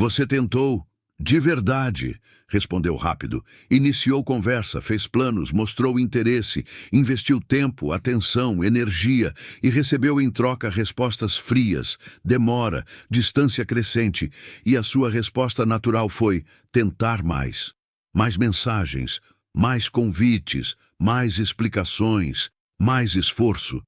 Você tentou? De verdade, respondeu rápido. Iniciou conversa, fez planos, mostrou interesse, investiu tempo, atenção, energia e recebeu em troca respostas frias, demora, distância crescente, e a sua resposta natural foi tentar mais. Mais mensagens, mais convites, mais explicações, mais esforço.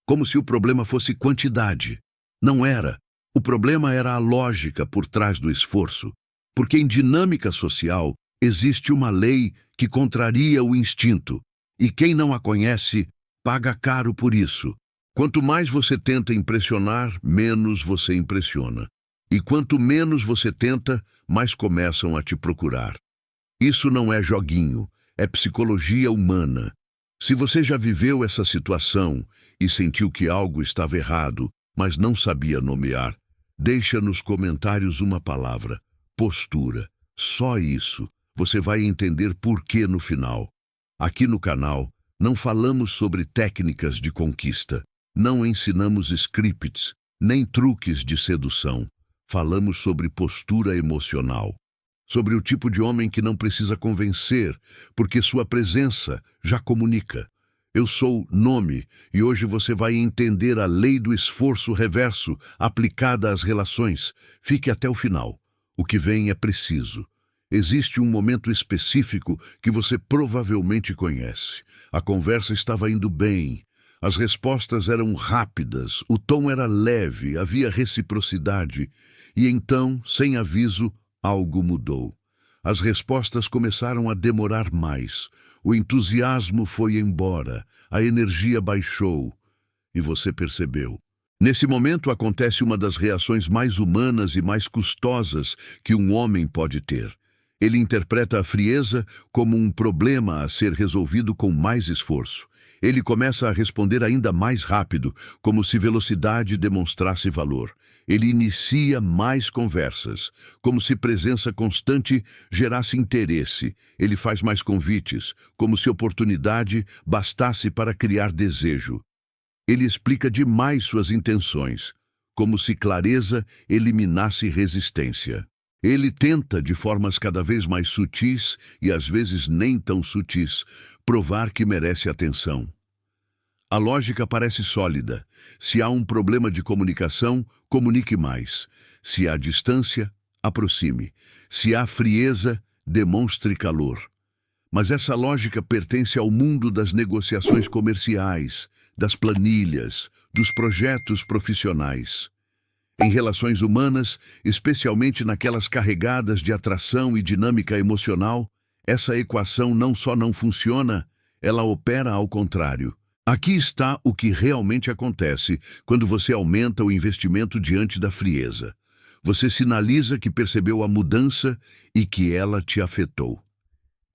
Como se o problema fosse quantidade. Não era. O problema era a lógica por trás do esforço. Porque em dinâmica social existe uma lei que contraria o instinto, e quem não a conhece paga caro por isso. Quanto mais você tenta impressionar, menos você impressiona. E quanto menos você tenta, mais começam a te procurar. Isso não é joguinho, é psicologia humana. Se você já viveu essa situação e sentiu que algo estava errado, mas não sabia nomear, deixa nos comentários uma palavra: postura. Só isso. Você vai entender por que no final. Aqui no canal, não falamos sobre técnicas de conquista. Não ensinamos scripts, nem truques de sedução. Falamos sobre postura emocional. Sobre o tipo de homem que não precisa convencer, porque sua presença já comunica. Eu sou Nome, e hoje você vai entender a lei do esforço reverso aplicada às relações. Fique até o final. O que vem é preciso. Existe um momento específico que você provavelmente conhece. A conversa estava indo bem. As respostas eram rápidas, o tom era leve, havia reciprocidade. E então, sem aviso, algo mudou. As respostas começaram a demorar mais. O entusiasmo foi embora, a energia baixou. E você percebeu. Nesse momento acontece uma das reações mais humanas e mais custosas que um homem pode ter. Ele interpreta a frieza como um problema a ser resolvido com mais esforço. Ele começa a responder ainda mais rápido, como se velocidade demonstrasse valor. Ele inicia mais conversas, como se presença constante gerasse interesse. Ele faz mais convites, como se oportunidade bastasse para criar desejo. Ele explica demais suas intenções, como se clareza eliminasse resistência. Ele tenta, de formas cada vez mais sutis, e às vezes nem tão sutis, provar que merece atenção. A lógica parece sólida. Se há um problema de comunicação, comunique mais. Se há distância, aproxime. Se há frieza, demonstre calor. Mas essa lógica pertence ao mundo das negociações comerciais, das planilhas, dos projetos profissionais. Em relações humanas, especialmente naquelas carregadas de atração e dinâmica emocional, essa equação não só não funciona, ela opera ao contrário. Aqui está o que realmente acontece quando você aumenta o investimento diante da frieza. Você sinaliza que percebeu a mudança e que ela te afetou.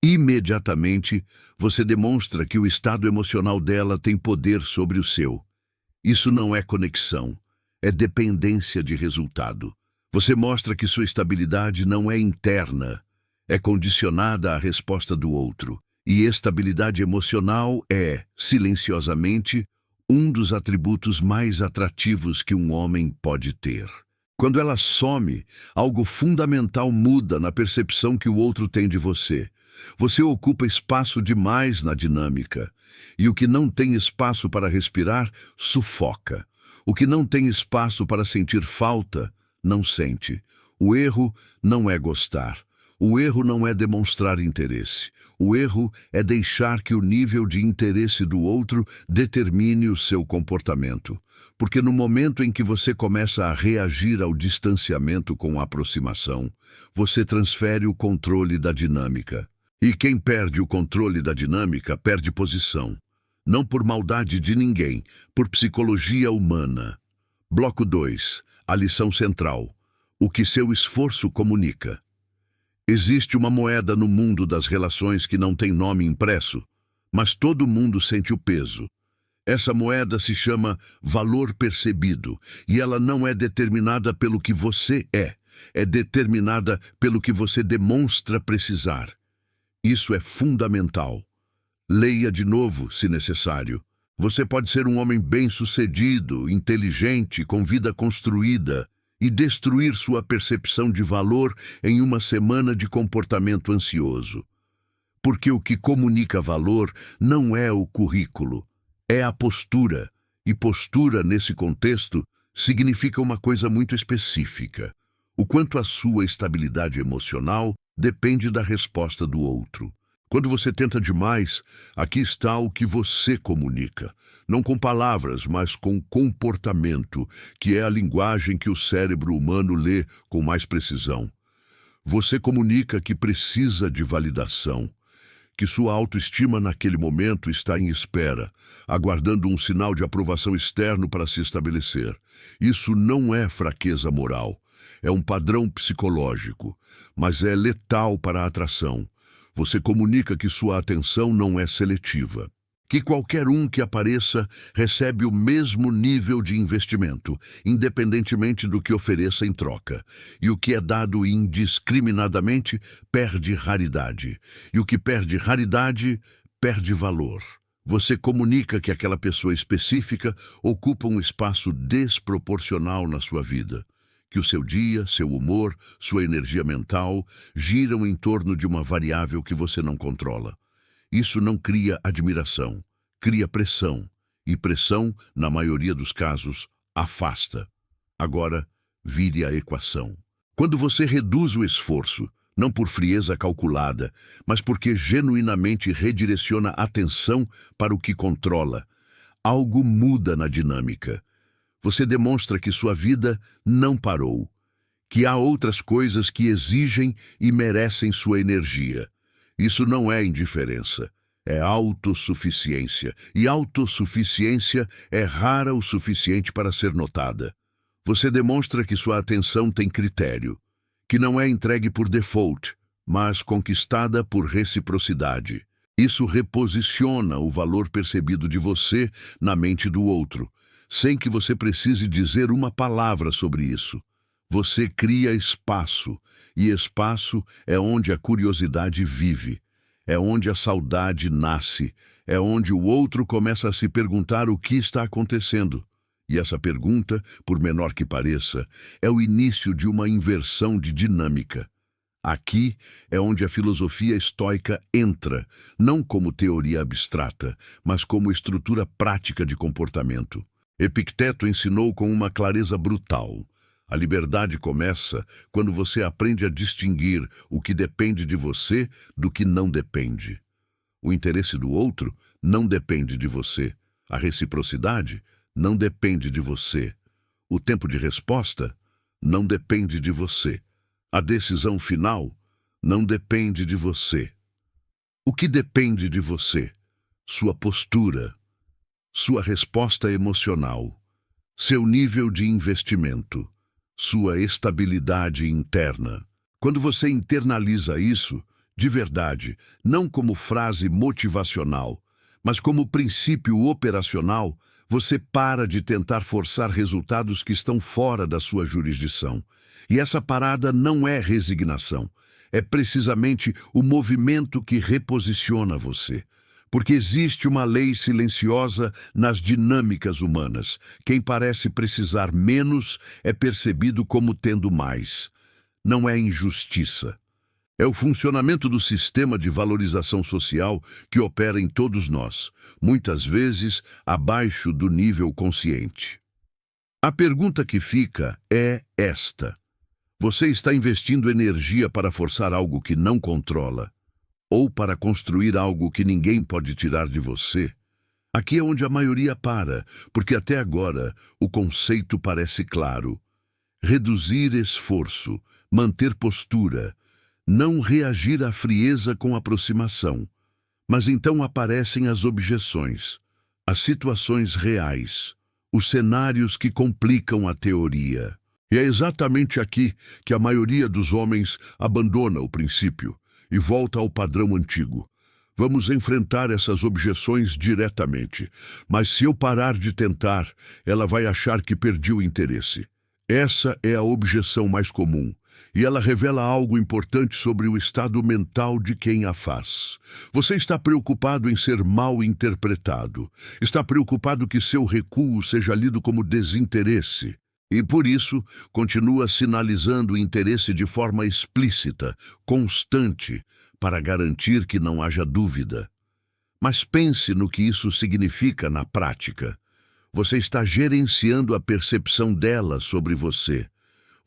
Imediatamente, você demonstra que o estado emocional dela tem poder sobre o seu. Isso não é conexão. É dependência de resultado. Você mostra que sua estabilidade não é interna, é condicionada à resposta do outro. E estabilidade emocional é, silenciosamente, um dos atributos mais atrativos que um homem pode ter. Quando ela some, algo fundamental muda na percepção que o outro tem de você. Você ocupa espaço demais na dinâmica, e o que não tem espaço para respirar, sufoca. O que não tem espaço para sentir falta, não sente. O erro não é gostar. O erro não é demonstrar interesse. O erro é deixar que o nível de interesse do outro determine o seu comportamento. Porque no momento em que você começa a reagir ao distanciamento com aproximação, você transfere o controle da dinâmica. E quem perde o controle da dinâmica perde posição. Não por maldade de ninguém, por psicologia humana. Bloco 2. A lição central. O que seu esforço comunica. Existe uma moeda no mundo das relações que não tem nome impresso, mas todo mundo sente o peso. Essa moeda se chama valor percebido, e ela não é determinada pelo que você é determinada pelo que você demonstra precisar. Isso é fundamental. Leia de novo, se necessário. Você pode ser um homem bem-sucedido, inteligente, com vida construída, e destruir sua percepção de valor em uma semana de comportamento ansioso. Porque o que comunica valor não é o currículo, é a postura. E postura, nesse contexto, significa uma coisa muito específica. O quanto a sua estabilidade emocional depende da resposta do outro. Quando você tenta demais, aqui está o que você comunica. Não com palavras, mas com comportamento, que é a linguagem que o cérebro humano lê com mais precisão. Você comunica que precisa de validação, que sua autoestima naquele momento está em espera, aguardando um sinal de aprovação externo para se estabelecer. Isso não é fraqueza moral, é um padrão psicológico, mas é letal para a atração. Você comunica que sua atenção não é seletiva, que qualquer um que apareça recebe o mesmo nível de investimento, independentemente do que ofereça em troca. E o que é dado indiscriminadamente perde raridade. E o que perde raridade, perde valor. Você comunica que aquela pessoa específica ocupa um espaço desproporcional na sua vida, que o seu dia, seu humor, sua energia mental giram em torno de uma variável que você não controla. Isso não cria admiração, cria pressão, e pressão, na maioria dos casos, afasta. Agora, vire a equação. Quando você reduz o esforço, não por frieza calculada, mas porque genuinamente redireciona atenção para o que controla, algo muda na dinâmica. Você demonstra que sua vida não parou, que há outras coisas que exigem e merecem sua energia. Isso não é indiferença, é autossuficiência. E autossuficiência é rara o suficiente para ser notada. Você demonstra que sua atenção tem critério, que não é entregue por default, mas conquistada por reciprocidade. Isso reposiciona o valor percebido de você na mente do outro, sem que você precise dizer uma palavra sobre isso. Você cria espaço, e espaço é onde a curiosidade vive, é onde a saudade nasce, é onde o outro começa a se perguntar o que está acontecendo. E essa pergunta, por menor que pareça, é o início de uma inversão de dinâmica. Aqui é onde a filosofia estoica entra, não como teoria abstrata, mas como estrutura prática de comportamento. Epicteto ensinou com uma clareza brutal. A liberdade começa quando você aprende a distinguir o que depende de você do que não depende. O interesse do outro não depende de você. A reciprocidade não depende de você. O tempo de resposta não depende de você. A decisão final não depende de você. O que depende de você? Sua postura, sua resposta emocional, seu nível de investimento, sua estabilidade interna. Quando você internaliza isso, de verdade, não como frase motivacional, mas como princípio operacional, você para de tentar forçar resultados que estão fora da sua jurisdição. E essa parada não é resignação, é precisamente o movimento que reposiciona você. Porque existe uma lei silenciosa nas dinâmicas humanas. Quem parece precisar menos é percebido como tendo mais. Não é injustiça. É o funcionamento do sistema de valorização social que opera em todos nós, muitas vezes abaixo do nível consciente. A pergunta que fica é esta: você está investindo energia para forçar algo que não controla? Ou para construir algo que ninguém pode tirar de você? Aqui é onde a maioria para, porque até agora o conceito parece claro. Reduzir esforço, manter postura, não reagir à frieza com aproximação. Mas então aparecem as objeções, as situações reais, os cenários que complicam a teoria. E é exatamente aqui que a maioria dos homens abandona o princípio e volta ao padrão antigo. Vamos enfrentar essas objeções diretamente, mas se eu parar de tentar, ela vai achar que perdi o interesse. Essa é a objeção mais comum, e ela revela algo importante sobre o estado mental de quem a faz. Você está preocupado em ser mal interpretado, está preocupado que seu recuo seja lido como desinteresse. E por isso, continua sinalizando o interesse de forma explícita, constante, para garantir que não haja dúvida. Mas pense no que isso significa na prática. Você está gerenciando a percepção dela sobre você.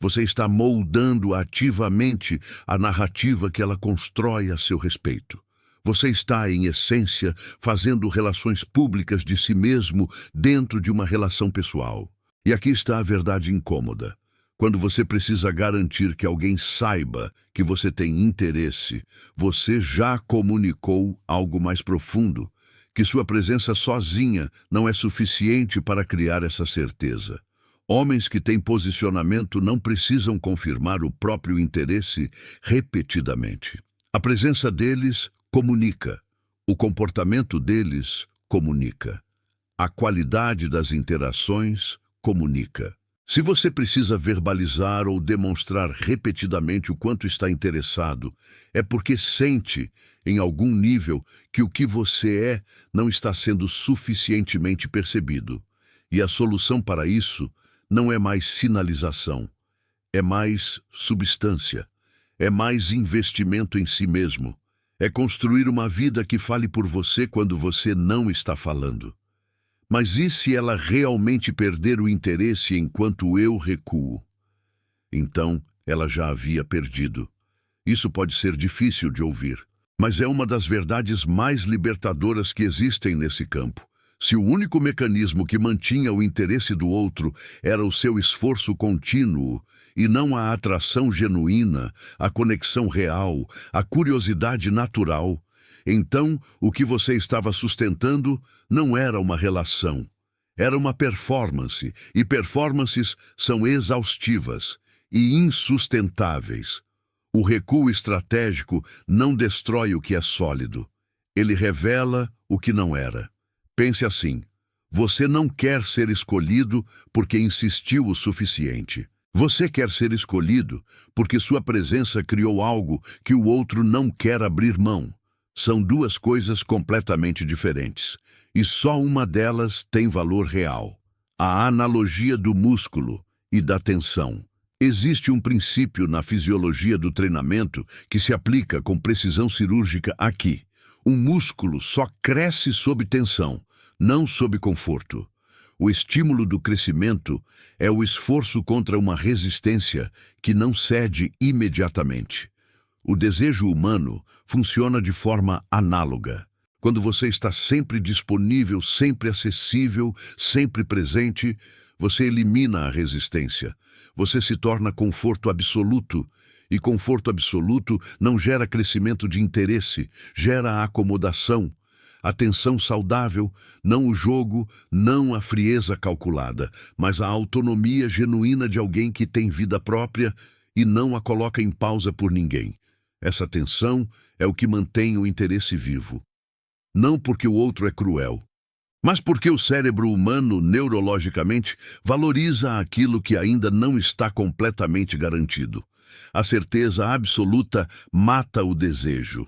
Você está moldando ativamente a narrativa que ela constrói a seu respeito. Você está, em essência, fazendo relações públicas de si mesmo dentro de uma relação pessoal. E aqui está a verdade incômoda. Quando você precisa garantir que alguém saiba que você tem interesse, você já comunicou algo mais profundo, que sua presença sozinha não é suficiente para criar essa certeza. Homens que têm posicionamento não precisam confirmar o próprio interesse repetidamente. A presença deles comunica. O comportamento deles comunica. A qualidade das interações comunica. Se você precisa verbalizar ou demonstrar repetidamente o quanto está interessado, é porque sente, em algum nível, que o que você é não está sendo suficientemente percebido. E a solução para isso não é mais sinalização, é mais substância, é mais investimento em si mesmo, é construir uma vida que fale por você quando você não está falando. Mas e se ela realmente perder o interesse enquanto eu recuo? Então, ela já havia perdido. Isso pode ser difícil de ouvir, mas é uma das verdades mais libertadoras que existem nesse campo. Se o único mecanismo que mantinha o interesse do outro era o seu esforço contínuo, e não a atração genuína, a conexão real, a curiosidade natural, então o que você estava sustentando não era uma relação, era uma performance, e performances são exaustivas e insustentáveis. O recuo estratégico não destrói o que é sólido, ele revela o que não era. Pense assim, você não quer ser escolhido porque insistiu o suficiente. Você quer ser escolhido porque sua presença criou algo que o outro não quer abrir mão. São duas coisas completamente diferentes, e só uma delas tem valor real. A analogia do músculo e da tensão. Existe um princípio na fisiologia do treinamento que se aplica com precisão cirúrgica aqui. Um músculo só cresce sob tensão, não sob conforto. O estímulo do crescimento é o esforço contra uma resistência que não cede imediatamente. O desejo humano funciona de forma análoga. Quando você está sempre disponível, sempre acessível, sempre presente, você elimina a resistência. Você se torna conforto absoluto. E conforto absoluto não gera crescimento de interesse, gera acomodação. Atenção saudável, não o jogo, não a frieza calculada, mas a autonomia genuína de alguém que tem vida própria e não a coloca em pausa por ninguém. Essa tensão é o que mantém o interesse vivo. Não porque o outro é cruel, mas porque o cérebro humano, neurologicamente, valoriza aquilo que ainda não está completamente garantido. A certeza absoluta mata o desejo.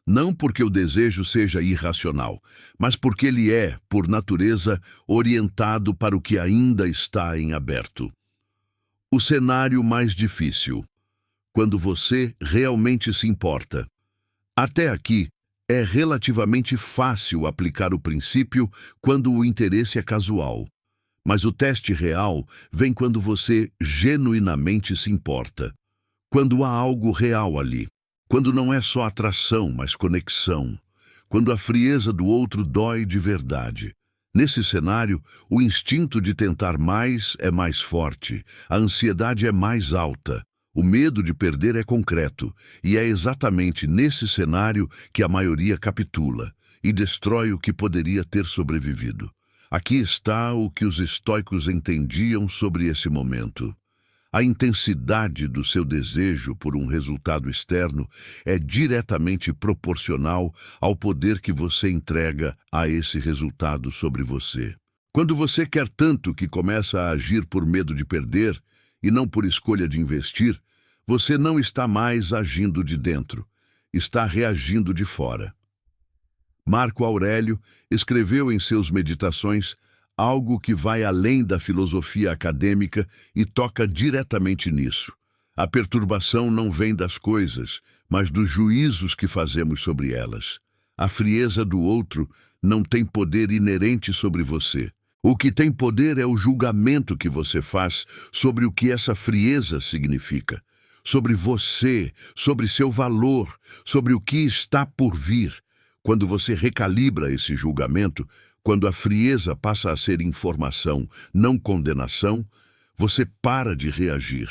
Não porque o desejo seja irracional, mas porque ele é, por natureza, orientado para o que ainda está em aberto. O cenário mais difícil. Quando você realmente se importa. Até aqui, é relativamente fácil aplicar o princípio quando o interesse é casual. Mas o teste real vem quando você genuinamente se importa. Quando há algo real ali. Quando não é só atração, mas conexão. Quando a frieza do outro dói de verdade. Nesse cenário, o instinto de tentar mais é mais forte, a ansiedade é mais alta, o medo de perder é concreto, e é exatamente nesse cenário que a maioria capitula e destrói o que poderia ter sobrevivido. Aqui está o que os estoicos entendiam sobre esse momento. A intensidade do seu desejo por um resultado externo é diretamente proporcional ao poder que você entrega a esse resultado sobre você. Quando você quer tanto que começa a agir por medo de perder e não por escolha de investir, você não está mais agindo de dentro, está reagindo de fora. Marco Aurélio escreveu em seus Meditações algo que vai além da filosofia acadêmica e toca diretamente nisso. A perturbação não vem das coisas, mas dos juízos que fazemos sobre elas. A frieza do outro não tem poder inerente sobre você. O que tem poder é o julgamento que você faz sobre o que essa frieza significa, sobre você, sobre seu valor, sobre o que está por vir. Quando você recalibra esse julgamento, quando a frieza passa a ser informação, não condenação, você para de reagir.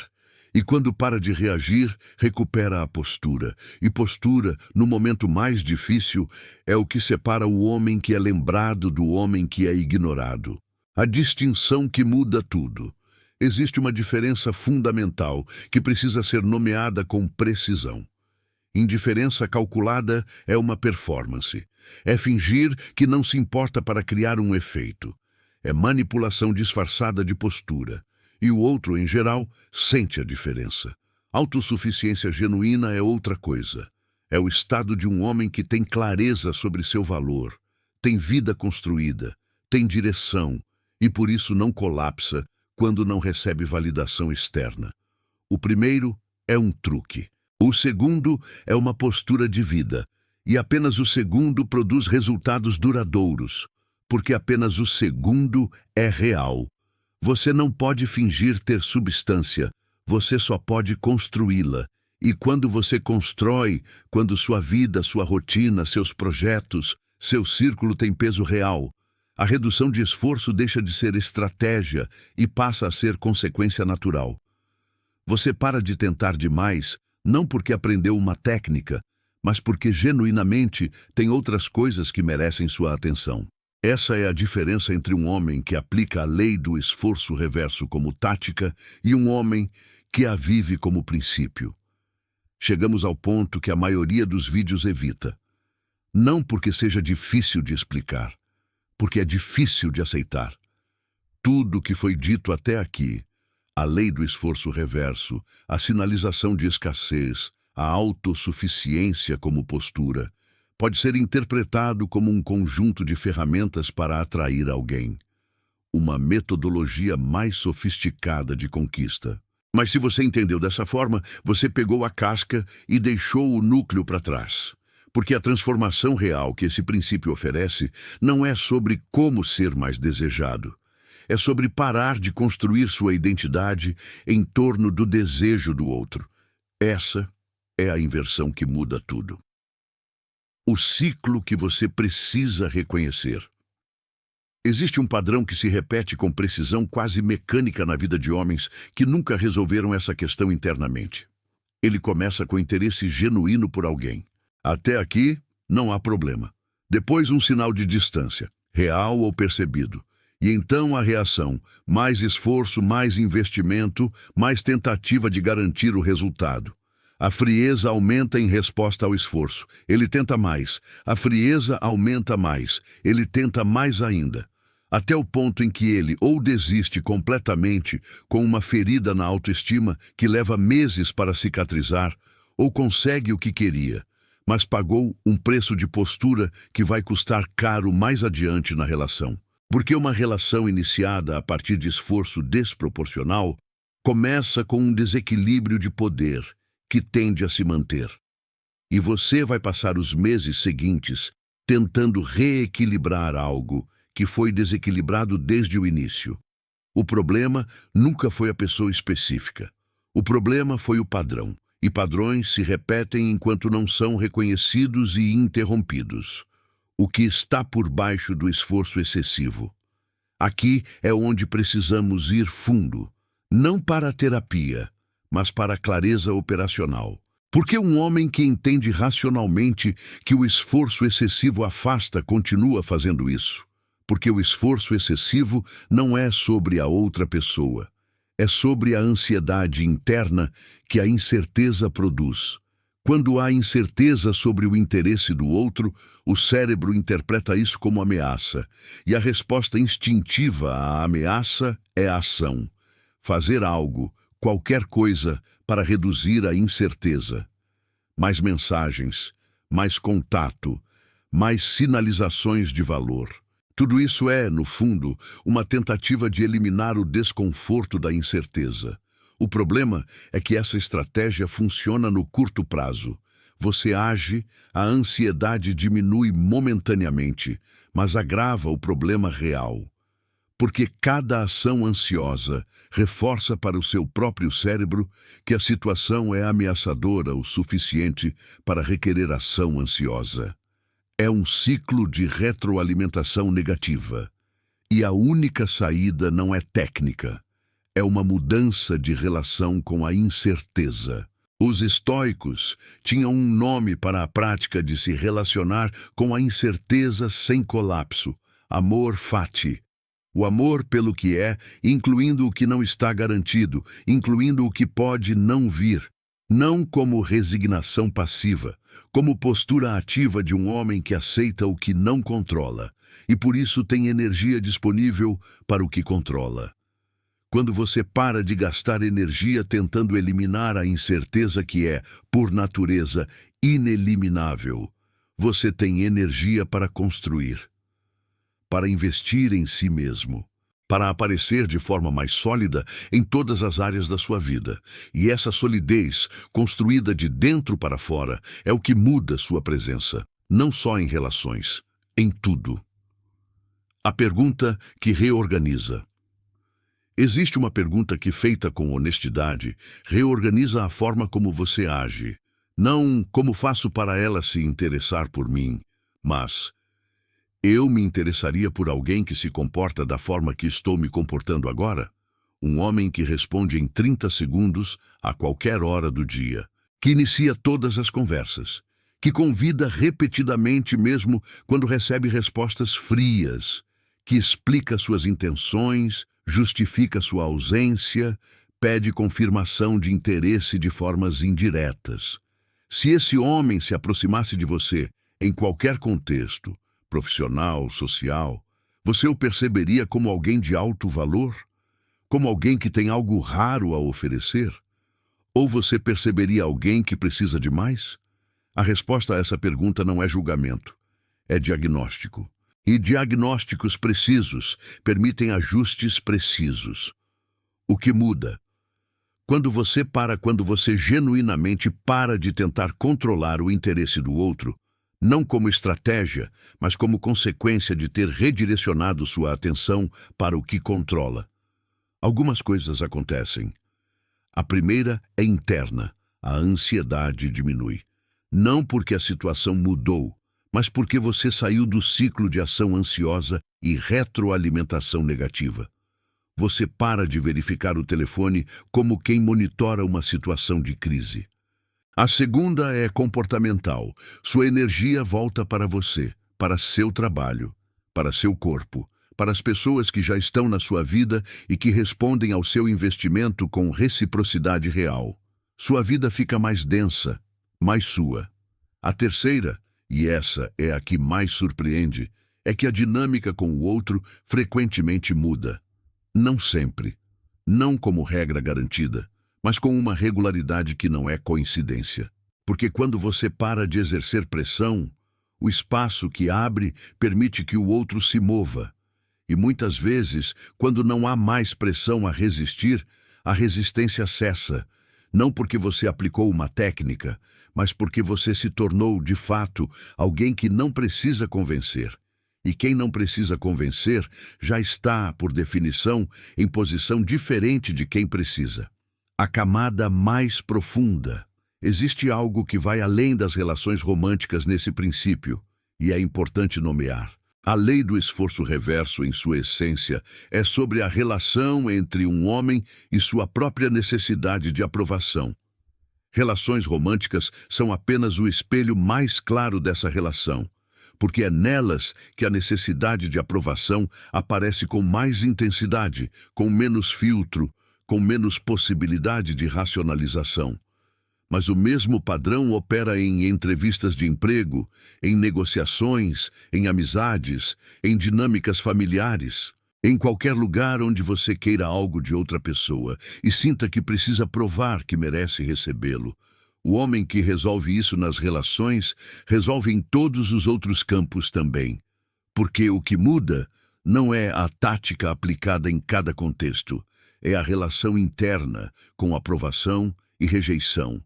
E quando para de reagir, recupera a postura. E postura, no momento mais difícil, é o que separa o homem que é lembrado do homem que é ignorado. A distinção que muda tudo. Existe uma diferença fundamental que precisa ser nomeada com precisão. Indiferença calculada é uma performance. É fingir que não se importa para criar um efeito. É manipulação disfarçada de postura. E o outro, em geral, sente a diferença. Autossuficiência genuína é outra coisa. É o estado de um homem que tem clareza sobre seu valor, tem vida construída, tem direção, e por isso não colapsa quando não recebe validação externa. O primeiro é um truque. O segundo é uma postura de vida, e apenas o segundo produz resultados duradouros, porque apenas o segundo é real. Você não pode fingir ter substância, você só pode construí-la. E quando você constrói, quando sua vida, sua rotina, seus projetos, seu círculo tem peso real, a redução de esforço deixa de ser estratégia e passa a ser consequência natural. Você para de tentar demais, não porque aprendeu uma técnica, mas porque genuinamente tem outras coisas que merecem sua atenção. Essa é a diferença entre um homem que aplica a lei do esforço reverso como tática e um homem que a vive como princípio. Chegamos ao ponto que a maioria dos vídeos evita. Não porque seja difícil de explicar, porque é difícil de aceitar. Tudo o que foi dito até aqui, a lei do esforço reverso, a sinalização de escassez, a autossuficiência como postura, pode ser interpretado como um conjunto de ferramentas para atrair alguém. Uma metodologia mais sofisticada de conquista. Mas se você entendeu dessa forma, você pegou a casca e deixou o núcleo para trás. Porque a transformação real que esse princípio oferece não é sobre como ser mais desejado. É sobre parar de construir sua identidade em torno do desejo do outro. Essa é a inversão que muda tudo. O ciclo que você precisa reconhecer. Existe um padrão que se repete com precisão quase mecânica na vida de homens que nunca resolveram essa questão internamente. Ele começa com interesse genuíno por alguém. Até aqui, não há problema. Depois um sinal de distância, real ou percebido. E então a reação, mais esforço, mais investimento, mais tentativa de garantir o resultado. A frieza aumenta em resposta ao esforço. Ele tenta mais. A frieza aumenta mais. Ele tenta mais ainda. Até o ponto em que ele ou desiste completamente com uma ferida na autoestima que leva meses para cicatrizar, ou consegue o que queria, mas pagou um preço de postura que vai custar caro mais adiante na relação. Porque uma relação iniciada a partir de esforço desproporcional começa com um desequilíbrio de poder que tende a se manter. E você vai passar os meses seguintes tentando reequilibrar algo que foi desequilibrado desde o início. O problema nunca foi a pessoa específica. O problema foi o padrão. E padrões se repetem enquanto não são reconhecidos e interrompidos. O que está por baixo do esforço excessivo. Aqui é onde precisamos ir fundo, não para a terapia, mas para a clareza operacional. Porque um homem que entende racionalmente que o esforço excessivo afasta continua fazendo isso. Porque o esforço excessivo não é sobre a outra pessoa. É sobre a ansiedade interna que a incerteza produz. Quando há incerteza sobre o interesse do outro, o cérebro interpreta isso como ameaça. E a resposta instintiva à ameaça é a ação. Fazer algo, qualquer coisa, para reduzir a incerteza. Mais mensagens, mais contato, mais sinalizações de valor. Tudo isso é, no fundo, uma tentativa de eliminar o desconforto da incerteza. O problema é que essa estratégia funciona no curto prazo. Você age, a ansiedade diminui momentaneamente, mas agrava o problema real. Porque cada ação ansiosa reforça para o seu próprio cérebro que a situação é ameaçadora o suficiente para requerer ação ansiosa. É um ciclo de retroalimentação negativa. E a única saída não é técnica. É uma mudança de relação com a incerteza. Os estoicos tinham um nome para a prática de se relacionar com a incerteza sem colapso: amor fati. O amor pelo que é, incluindo o que não está garantido, incluindo o que pode não vir. Não como resignação passiva, como postura ativa de um homem que aceita o que não controla, e por isso tem energia disponível para o que controla. Quando você para de gastar energia tentando eliminar a incerteza que é, por natureza, ineliminável, você tem energia para construir, para investir em si mesmo, para aparecer de forma mais sólida em todas as áreas da sua vida. E essa solidez, construída de dentro para fora, é o que muda sua presença, não só em relações, em tudo. A pergunta que reorganiza. Existe uma pergunta que, feita com honestidade, reorganiza a forma como você age. Não como faço para ela se interessar por mim, mas eu me interessaria por alguém que se comporta da forma que estou me comportando agora? Um homem que responde em 30 segundos a qualquer hora do dia, que inicia todas as conversas, que convida repetidamente mesmo quando recebe respostas frias, que explica suas intenções, justifica sua ausência, pede confirmação de interesse de formas indiretas. Se esse homem se aproximasse de você, em qualquer contexto, profissional, social, você o perceberia como alguém de alto valor? Como alguém que tem algo raro a oferecer? Ou você perceberia alguém que precisa de mais? A resposta a essa pergunta não é julgamento, é diagnóstico. E diagnósticos precisos permitem ajustes precisos. O que muda? Quando você genuinamente para de tentar controlar o interesse do outro, não como estratégia, mas como consequência de ter redirecionado sua atenção para o que controla. Algumas coisas acontecem. A primeira é interna. A ansiedade diminui. Não porque a situação mudou, mas porque você saiu do ciclo de ação ansiosa e retroalimentação negativa. Você para de verificar o telefone como quem monitora uma situação de crise. A segunda é comportamental. Sua energia volta para você, para seu trabalho, para seu corpo, para as pessoas que já estão na sua vida e que respondem ao seu investimento com reciprocidade real. Sua vida fica mais densa, mais sua. A terceira, e essa é a que mais surpreende, é que a dinâmica com o outro frequentemente muda. Não sempre, não como regra garantida, mas com uma regularidade que não é coincidência. Porque quando você para de exercer pressão, o espaço que abre permite que o outro se mova. E muitas vezes, quando não há mais pressão a resistir, a resistência cessa, não porque você aplicou uma técnica, mas porque você se tornou, de fato, alguém que não precisa convencer. E quem não precisa convencer já está, por definição, em posição diferente de quem precisa. A camada mais profunda. Existe algo que vai além das relações românticas nesse princípio, e é importante nomear. A lei do esforço reverso, em sua essência, é sobre a relação entre um homem e sua própria necessidade de aprovação. Relações românticas são apenas o espelho mais claro dessa relação, porque é nelas que a necessidade de aprovação aparece com mais intensidade, com menos filtro, com menos possibilidade de racionalização. Mas o mesmo padrão opera em entrevistas de emprego, em negociações, em amizades, em dinâmicas familiares, em qualquer lugar onde você queira algo de outra pessoa e sinta que precisa provar que merece recebê-lo. O homem que resolve isso nas relações, resolve em todos os outros campos também. Porque o que muda não é a tática aplicada em cada contexto, é a relação interna com aprovação e rejeição.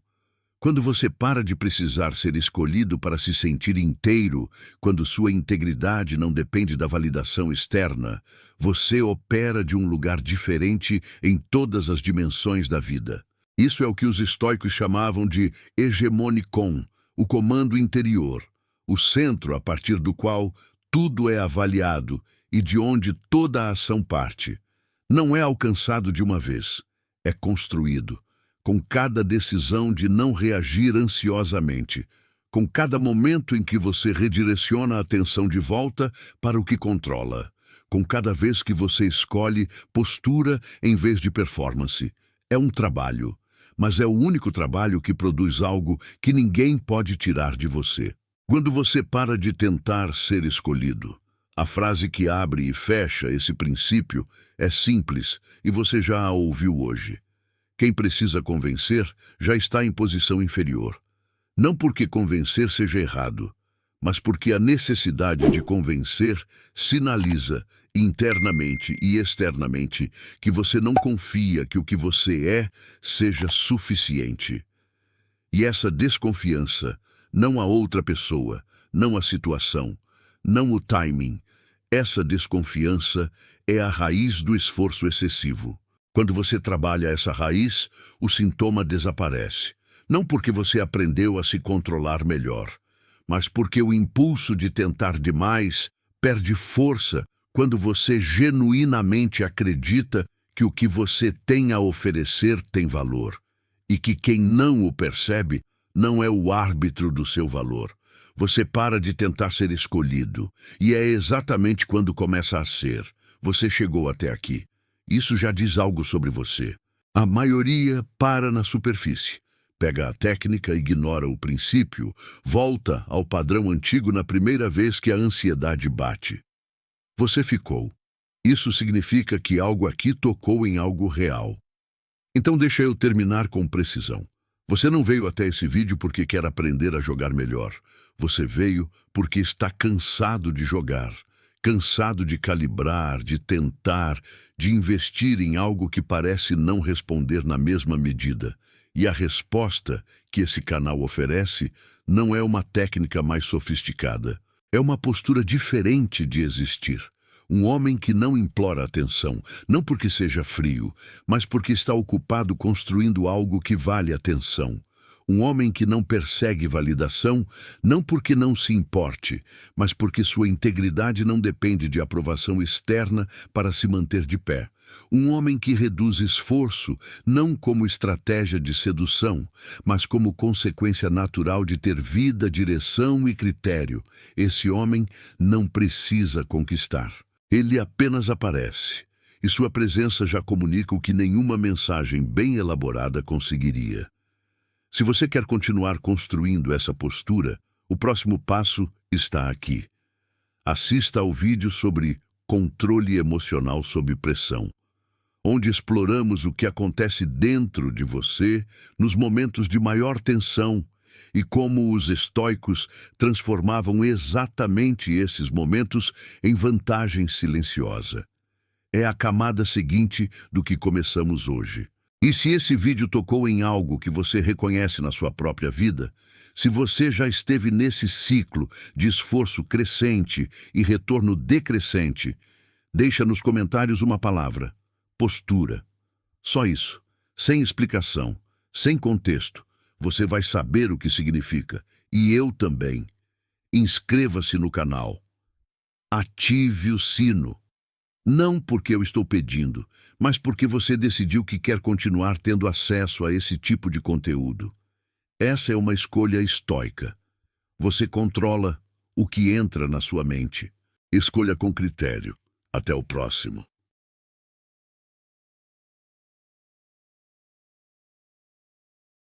Quando você para de precisar ser escolhido para se sentir inteiro, quando sua integridade não depende da validação externa, você opera de um lugar diferente em todas as dimensões da vida. Isso é o que os estoicos chamavam de hegemonikon, o comando interior, o centro a partir do qual tudo é avaliado e de onde toda a ação parte. Não é alcançado de uma vez, é construído, com cada decisão de não reagir ansiosamente, com cada momento em que você redireciona a atenção de volta para o que controla, com cada vez que você escolhe postura em vez de performance. É um trabalho, mas é o único trabalho que produz algo que ninguém pode tirar de você. Quando você para de tentar ser escolhido, a frase que abre e fecha esse princípio é simples e você já a ouviu hoje. Quem precisa convencer já está em posição inferior. Não porque convencer seja errado, mas porque a necessidade de convencer sinaliza, internamente e externamente, que você não confia que o que você é seja suficiente. E essa desconfiança, não a outra pessoa, não a situação, não o timing, essa desconfiança é a raiz do esforço excessivo. Quando você trabalha essa raiz, o sintoma desaparece. Não porque você aprendeu a se controlar melhor, mas porque o impulso de tentar demais perde força quando você genuinamente acredita que o que você tem a oferecer tem valor, e que quem não o percebe não é o árbitro do seu valor. Você para de tentar ser escolhido, e é exatamente quando começa a ser. Você chegou até aqui. Isso já diz algo sobre você. A maioria para na superfície. Pega a técnica, ignora o princípio, volta ao padrão antigo na primeira vez que a ansiedade bate. Você ficou. Isso significa que algo aqui tocou em algo real. Então deixa eu terminar com precisão. Você não veio até esse vídeo porque quer aprender a jogar melhor. Você veio porque está cansado de jogar. Cansado de calibrar, de tentar, de investir em algo que parece não responder na mesma medida. E a resposta que esse canal oferece não é uma técnica mais sofisticada. É uma postura diferente de existir. Um homem que não implora atenção, não porque seja frio, mas porque está ocupado construindo algo que vale atenção. Um homem que não persegue validação, não porque não se importe, mas porque sua integridade não depende de aprovação externa para se manter de pé. Um homem que reduz esforço, não como estratégia de sedução, mas como consequência natural de ter vida, direção e critério. Esse homem não precisa conquistar. Ele apenas aparece, e sua presença já comunica o que nenhuma mensagem bem elaborada conseguiria. Se você quer continuar construindo essa postura, o próximo passo está aqui. Assista ao vídeo sobre controle emocional sob pressão, onde exploramos o que acontece dentro de você nos momentos de maior tensão e como os estoicos transformavam exatamente esses momentos em vantagem silenciosa. É a camada seguinte do que começamos hoje. E se esse vídeo tocou em algo que você reconhece na sua própria vida, se você já esteve nesse ciclo de esforço crescente e retorno decrescente, deixa nos comentários uma palavra: postura. Só isso, sem explicação, sem contexto. Você vai saber o que significa, e eu também. Inscreva-se no canal. Ative o sino. Não porque eu estou pedindo, mas porque você decidiu que quer continuar tendo acesso a esse tipo de conteúdo. Essa é uma escolha estoica. Você controla o que entra na sua mente. Escolha com critério. Até o próximo.